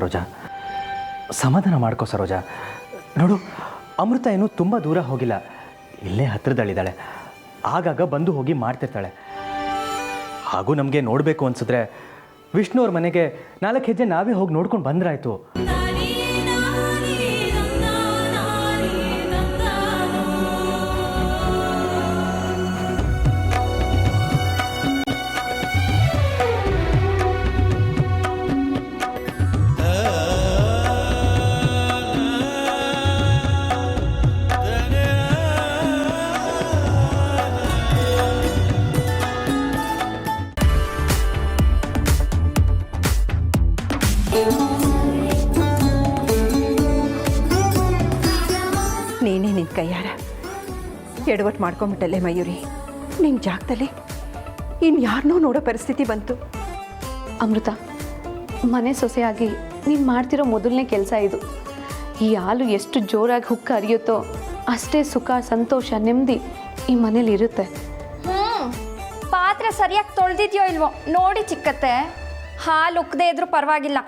ಸರೋಜಾ, ಸಮಾಧಾನ ಮಾಡ್ಕೋ ಸರೋಜಾ. ನೋಡು, ಅಮೃತ ಏನು ತುಂಬ ದೂರ ಹೋಗಿಲ್ಲ, ಇಲ್ಲೇ ಹತ್ತಿರದಲ್ಲಿದ್ದಾಳೆ. ಆಗಾಗ ಬಂದು ಹೋಗಿ ಮಾಡ್ತಿರ್ತಾಳೆ. ಹಾಗೂ ನಮಗೆ ನೋಡಬೇಕು ಅನಿಸಿದ್ರೆ ವಿಷ್ಣು ಅವ್ರ ಮನೆಗೆ 4 ಹೆಜ್ಜೆ ನಾವೇ ಹೋಗಿ ನೋಡ್ಕೊಂಡು ಬಂದ್ರಾಯ್ತು. ನೀನೇ ನಿನ್ನ ಕೈಯಾರ ಎಡವಟ್ಟು ಮಾಡ್ಕೊಂಬಿಟ್ಟಲ್ಲೇ ಮಯೂರಿ. ನಿನ್ನ ಜಾಗದಲ್ಲಿ ಇನ್ಯಾರನ್ನೋ ನೋಡೋ ಪರಿಸ್ಥಿತಿ ಬಂತು. ಅಮೃತ, ಮನೆ ಸೊಸೆಯಾಗಿ ನೀನು ಮಾಡ್ತಿರೋ ಮೊದಲನೇ ಕೆಲಸ ಇದು. ಈ ಹಾಲು ಎಷ್ಟು ಜೋರಾಗಿ ಹುಕ್ಕ ಹರಿಯುತ್ತೋ ಅಷ್ಟೇ ಸುಖ, ಸಂತೋಷ, ನೆಮ್ಮದಿ ಈ ಮನೇಲಿ ಇರುತ್ತೆ. ಪಾತ್ರೆ ಸರಿಯಾಗಿ ತೊಳೆದಿದ್ಯೋ ಇಲ್ವೋ ನೋಡಿ ಚಿಕ್ಕತ್ತೆ. ಹಾಲು ಉಕ್ಕದೇ ಇದ್ರೂ ಪರವಾಗಿಲ್ಲ,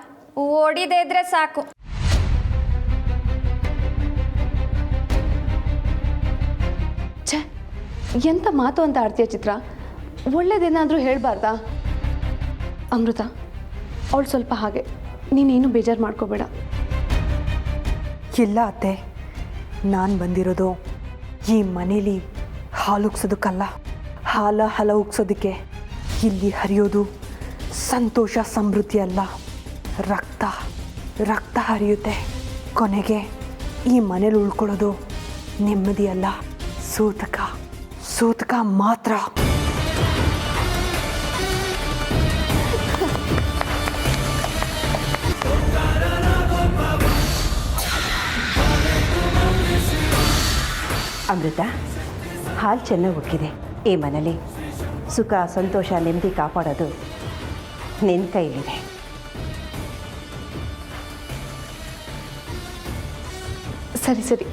ಒಡಿದೇ ಇದ್ರೆ ಸಾಕು. ಛೇ, ಎಂಥ ಮಾತು ಅಂತ ಆಡ್ತೀಯ ಚಿತ್ರ. ಒಳ್ಳೇದೇನಾದರೂ ಹೇಳಬಾರ್ದಾ? ಅಮೃತ, ಅವಳು ಸ್ವಲ್ಪ ಹಾಗೆ, ನೀನೇನು ಬೇಜಾರು ಮಾಡ್ಕೋಬೇಡ. ಇಲ್ಲ ಅತ್ತೆ, ನಾನು ಬಂದಿರೋದು ಈ ಮನೇಲಿ ಹಾಲು ಉಗ್ಸೋದಕ್ಕಲ್ಲ, ಹಲ ಉಗ್ಸೋದಕ್ಕೆ. ಇಲ್ಲಿ ಹರಿಯೋದು ಸಂತೋಷ ಸಮೃದ್ಧಿ ಅಲ್ಲ, ರಕ್ತ ಹರಿಯುತ್ತೆ. ಕೊನೆಗೆ ಈ ಮನೇಲಿ ಉಳ್ಕೊಳ್ಳೋದು ನೆಮ್ಮದಿ ಅಲ್ಲ, ಸೂತಕ ಮಾತ್ರ. ಅಮೃತ, ಹಾಲು ಚೆನ್ನಾಗಿ ಉಕ್ಕಿದೆ. ಈ ಮನೇಲಿ ಸುಖ, ಸಂತೋಷ, ನೆಮ್ಮದಿ ಕಾಪಾಡೋದು ನಿನ್ನ ಕೈಲಿದೆ. ಸರಿ ಸರಿ,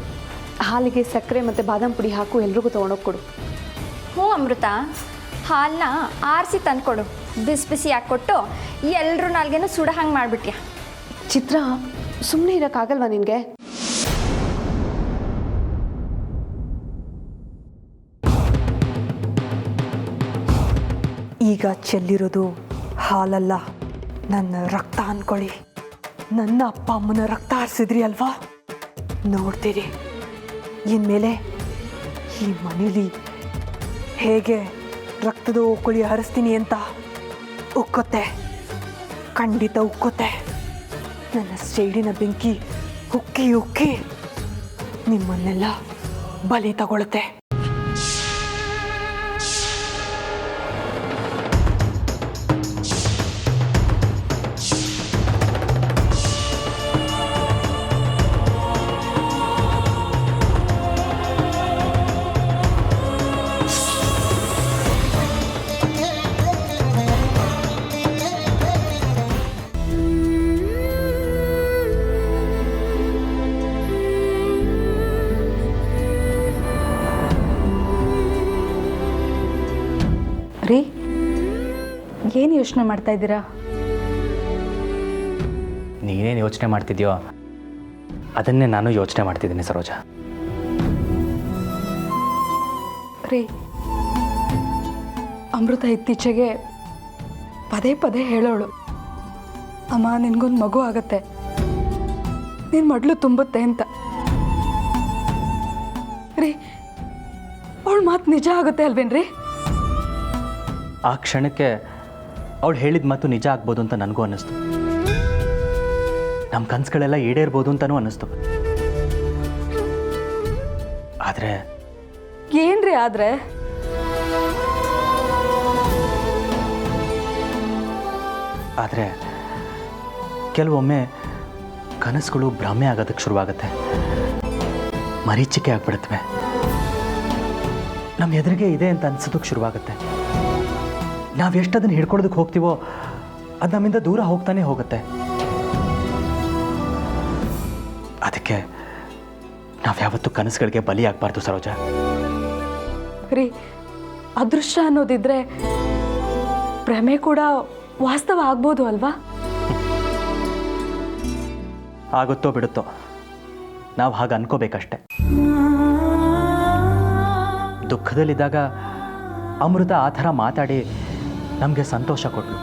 ಹಾಲಿಗೆ ಸಕ್ಕರೆ ಮತ್ತು ಬಾದಾಮ್ ಪುಡಿ ಹಾಕು, ಎಲ್ರಿಗೂ ತೊಗೊಂಡೋಗಿ ಕೊಡು. ಹ್ಞೂ ಅಮೃತ, ಹಾಲನ್ನ ಆರಿಸಿ ತಂದ್ಕೊಡು. ಬಿಸಿ ಹಾಕ್ಕೊಟ್ಟು ಎಲ್ಲರೂ ನಾಲ್ಗೇನು ಸುಡ ಹಂಗೆ ಮಾಡಿಬಿಟ್ಯಾ. ಚಿತ್ರ, ಸುಮ್ಮನೆ ಇರೋಕ್ಕಾಗಲ್ವಾ ನಿನಗೆ? ಈಗ ಚೆಲ್ಲಿರೋದು ಹಾಲಲ್ಲ, ನನ್ನ ರಕ್ತ ಅಂದ್ಕೊಳ್ಳಿ. ನನ್ನ ಅಪ್ಪ ಅಮ್ಮನ ರಕ್ತ ಹರಿಸಿದ್ರಿ ಅಲ್ವಾ, ನೋಡ್ತೀರಿ ಇನ್ಮೇಲೆ ಈ ಮನೇಲಿ ಹೇಗೆ ರಕ್ತದ ಓಕುಳಿ ಹರಿಸ್ತೀನಿ ಅಂತ. ಉಕ್ಕುತ್ತೆ, ಖಂಡಿತ ಉಕ್ಕುತ್ತೆ. ನನ್ನ ಸೈಡಿನ ಬೆಂಕಿ ಉಕ್ಕಿ ನಿಮ್ಮನ್ನೆಲ್ಲ ಬಲಿ ತಗೊಳುತ್ತೆ. ರೀ, ಏನು ಯೋಚನೆ ಮಾಡ್ತಾ ಇದ್ದೀರಾ? ನೀನೇನು ಯೋಚನೆ ಮಾಡ್ತಿದ್ಯೋ ಅದನ್ನೇ ನಾನು ಯೋಚನೆ ಮಾಡ್ತಿದ್ದೀನಿ ಸರೋಜಾ. ರೀ, ಅಮೃತ ಇತ್ತೀಚೆಗೆ ಪದೇ ಹೇಳೋಳು, ಅಮ್ಮ ನಿನಗೊಂದು ಮಗು ಆಗತ್ತೆ, ನಿನ್ನ ಮಡ್ಲು ತುಂಬುತ್ತೆ ಅಂತ. ರೀ, ಅವಳ ಮಾತು ನಿಜ ಆಗುತ್ತೆ ಅಲ್ವೇನ್ರಿ? ಆ ಕ್ಷಣಕ್ಕೆ ಅವಳು ಹೇಳಿದ ಮಾತು ನಿಜ ಆಗ್ಬೋದು ಅಂತ ನನಗೂ ಅನ್ನಿಸ್ತು. ನಮ್ಮ ಕನಸುಗಳೆಲ್ಲ ಈಡೇರ್ಬೋದು ಅಂತಲೂ ಅನ್ನಿಸ್ತು. ಆದರೆ ಏನ್ರಿ ಆದರೆ? ಕೆಲವೊಮ್ಮೆ ಕನಸುಗಳು ಭ್ರಮೆ ಆಗೋದಕ್ಕೆ ಶುರುವಾಗುತ್ತೆ, ಮರೀಚಿಕೆ ಆಗ್ಬಿಡುತ್ತವೆ. ನಮ್ಮ ಎದುರಿಗೆ ಇದೆ ಅಂತ ಅನ್ಸೋದಕ್ಕೆ ಶುರುವಾಗುತ್ತೆ. ನಾವು ಎಷ್ಟು ಅದನ್ನು ಹಿಡ್ಕೊಳ್ಳೋದಕ್ಕೆ ಹೋಗ್ತೀವೋ ಅದು ನಮ್ಮಿಂದ ದೂರ ಹೋಗ್ತಾನೆ ಹೋಗುತ್ತೆ. ಅದಕ್ಕೆ ನಾವ್ಯಾವತ್ತೂ ಕನಸುಗಳಿಗೆ ಬಲಿ ಆಗಬಾರ್ದು ಸರೋಜಾ. ರೀ, ಅದೃಷ್ಟ ಅನ್ನೋದಿದ್ರೆ ಭ್ರಮೆ ಕೂಡ ವಾಸ್ತವ ಆಗ್ಬೋದು ಅಲ್ವಾ? ಆಗುತ್ತೋ ಬಿಡುತ್ತೋ, ನಾವು ಹಾಗೆ ಅನ್ಕೋಬೇಕಷ್ಟೆ. ದುಃಖದಲ್ಲಿದ್ದಾಗ ಅಮೃತ ಆ ಥರ ಮಾತಾಡಿ ನಮಗೆ ಸಂತೋಷ ಕೊಟ್ಲು,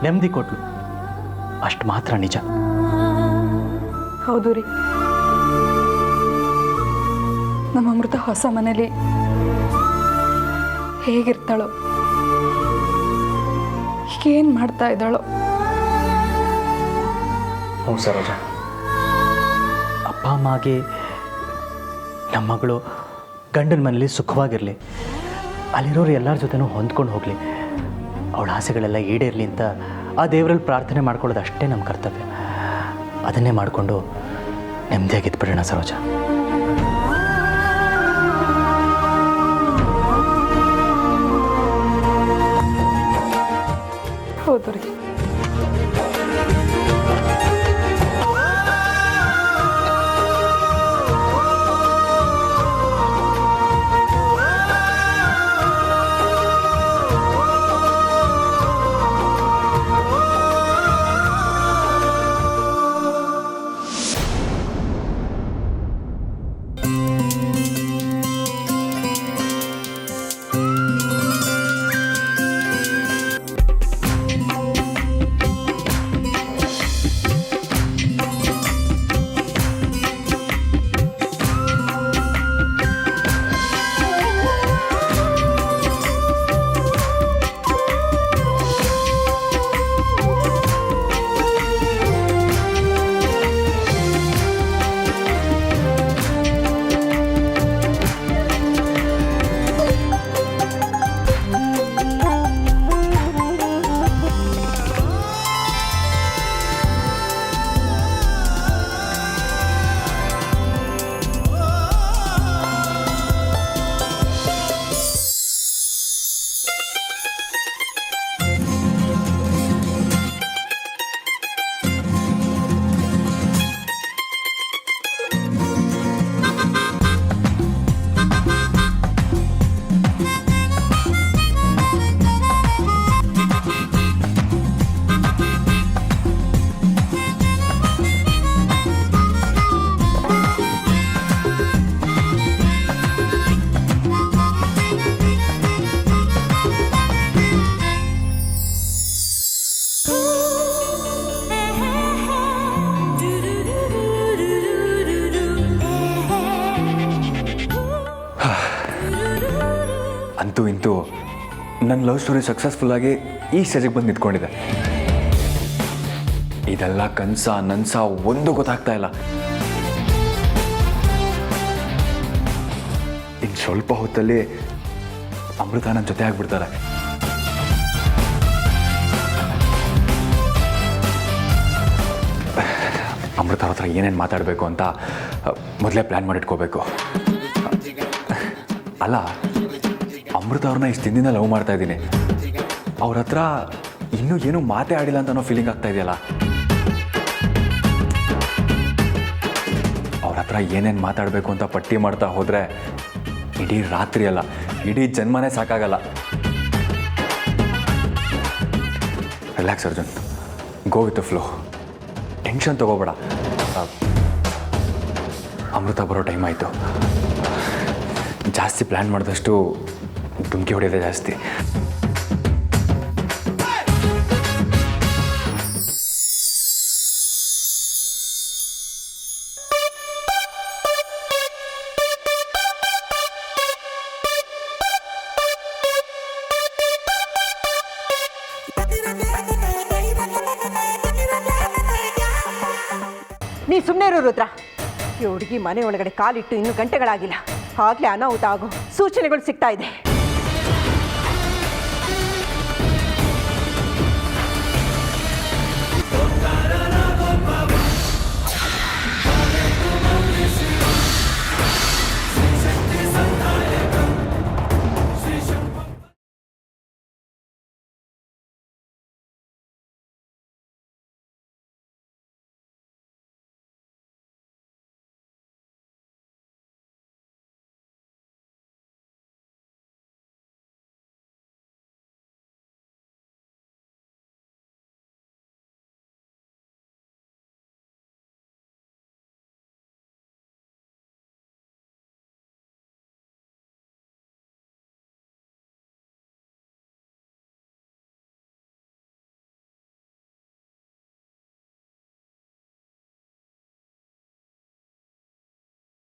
ನೆಮ್ಮದಿ ಕೊಟ್ಲು, ಅಷ್ಟು ಮಾತ್ರ ನಿಜ. ಹೌದು ರೀ, ನಮ್ಮ ಅಮೃತ ಹೊಸ ಮನೇಲಿ ಹೇಗಿರ್ತಾಳೋ, ಏನು ಮಾಡ್ತಾ ಇದ್ದಾಳೋ. ಹ್ಞೂ ಸರೋಜ, ಅಪ್ಪ ಅಮ್ಮಗೆ ನಮ್ಮ ಮಗಳು ಗಂಡನ ಮನೇಲಿ ಸುಖವಾಗಿರಲಿ, ಅಲ್ಲಿರೋರು ಎಲ್ಲರ ಜೊತೆನೂ ಹೊಂದ್ಕೊಂಡು ಹೋಗಲಿ, ಅವಳ ಆಸೆಗಳೆಲ್ಲ ಈಡೇರಲಿ ಅಂತ ಆ ದೇವರಲ್ಲಿ ಪ್ರಾರ್ಥನೆ ಮಾಡ್ಕೊಳ್ಳೋದು ಅಷ್ಟೇ ನಮ್ಮ ಕರ್ತವ್ಯ. ಅದನ್ನೇ ಮಾಡಿಕೊಂಡು ನೆಮ್ಮದಿಯಾಗಿದ್ಬಿಡೋಣ ಸರೋಜ. ಹೌದು ರೀ. ಅಂತೂ ಇಂತೂ ನನ್ನ ಲವ್ ಸ್ಟೋರಿ ಸಕ್ಸಸ್ಫುಲ್ಲಾಗಿ ಈ ಸ್ಟೇಜಿಗೆ ಬಂದು ನಿಂತ್ಕೊಂಡಿದೆ. ಇದೆಲ್ಲ ಕನಸ ನನ್ಸ ಒಂದು ಗೊತ್ತಾಗ್ತಾ ಇಲ್ಲ. ಇನ್ನು ಸ್ವಲ್ಪ ಹೊತ್ತಲ್ಲಿ ಅಮೃತ ನನ್ನ ಜೊತೆ ಆಗ್ಬಿಡ್ತಾರೆ. ಅಮೃತ ಅವ್ರ ಹತ್ರ ಏನೇನು ಮಾತಾಡಬೇಕು ಅಂತ ಮೊದಲೇ ಪ್ಲ್ಯಾನ್ ಮಾಡಿಟ್ಕೋಬೇಕು. ಅಲ್ಲ, ಅಮೃತ ಅವ್ರನ್ನ ಇಷ್ಟು ದಿನದಿಂದ ಲವ್ ಮಾಡ್ತಾ ಇದ್ದೀನಿ, ಅವ್ರ ಹತ್ರ ಇನ್ನೂ ಏನೂ ಮಾತೇ ಆಡಿಲ್ಲ ಅಂತ ಅನ್ನೋ ಫೀಲಿಂಗ್ ಆಗ್ತಾ ಇದೆಯಲ್ಲ. ಅವ್ರ ಹತ್ರ ಏನೇನು ಮಾತಾಡಬೇಕು ಅಂತ ಪಟ್ಟಿ ಮಾಡ್ತಾ ಹೋದರೆ ಇಡೀ ರಾತ್ರಿ ಅಲ್ಲ, ಇಡೀ ಜನ್ಮನೇ ಸಾಕಾಗಲ್ಲ. Relax Arjun, go with the flow, tension ತಗೋಬೇಡ. ಅಮೃತ ಬರೋ ಟೈಮ್ ಆಯಿತು. ಜಾಸ್ತಿ ಪ್ಲ್ಯಾನ್ ಮಾಡಿದಷ್ಟು ಧುಮಕಿ ಹೊಡೆಯೋದೇ ಜಾಸ್ತಿ. ನೀ ಸುಮ್ಮನೆ ಇರೋ ರುದ್ರ. ಈ ಹುಡುಗಿ ಮನೆ ಒಳಗಡೆ ಕಾಲಿಟ್ಟು ಇನ್ನೂ ಗಂಟೆಗಳಾಗಿಲ್ಲ, ಆಗಲೇ ಅನಾಹುತ ಆಗೋ ಸೂಚನೆಗಳು ಸಿಗ್ತಾ ಇದೆ.